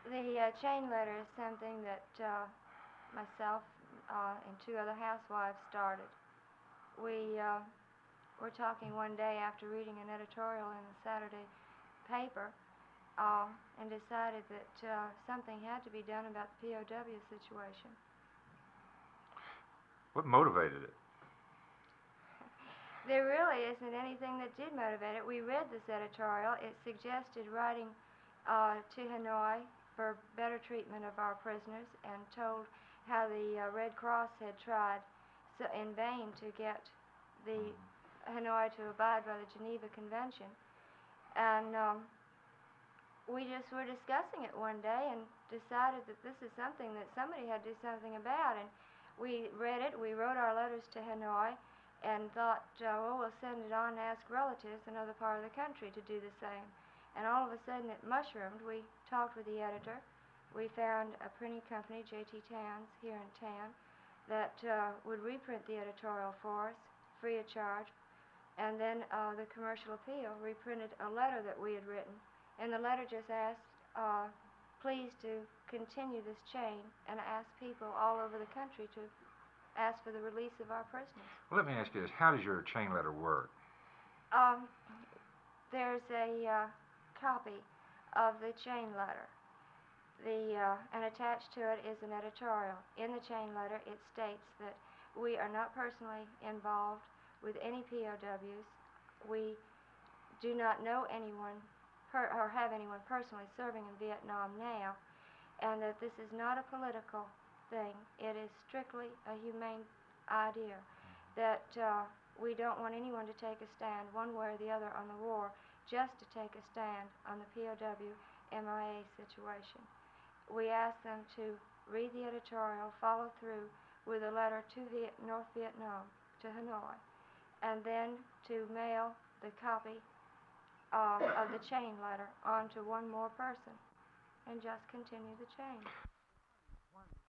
The chain letter is something that myself and two other housewives started. We were talking one day after reading an editorial in the Saturday paper and decided that something had to be done about the POW situation. What motivated it? There really isn't anything that did motivate it. We read this editorial. It suggested writing to Hanoi for better treatment of our prisoners and told how the Red Cross had tried in vain to get the Hanoi to abide by the Geneva Convention. And we just were discussing it one day and decided that this is something that somebody had to do something about. And we read it, we wrote our letters to Hanoi, and thought, well, we'll send it on and ask relatives in another part of the country to do the same. And all of a sudden it mushroomed. We talked with the editor. We found a printing company, J.T. Towns, here in town, that would reprint the editorial for us, free of charge. And then the Commercial Appeal reprinted a letter that we had written. And the letter just asked, please to continue this chain, and asked people all over the country to ask for the release of our prisoners. Well, let me ask you this. How does your chain letter work? There's a copy of the chain letter. And attached to it is an editorial. In the chain letter, it states that we are not personally involved with any POWs. We do not know anyone or have anyone personally serving in Vietnam now, and that this is not a political thing. It is strictly a humane idea, that we don't want anyone to take a stand one way or the other on the war, just to take a stand on the POW MIA situation. We ask them to read the editorial, follow through with a letter to North Vietnam, to Hanoi, and then to mail the copy of the chain letter on to one more person, and just continue the chain.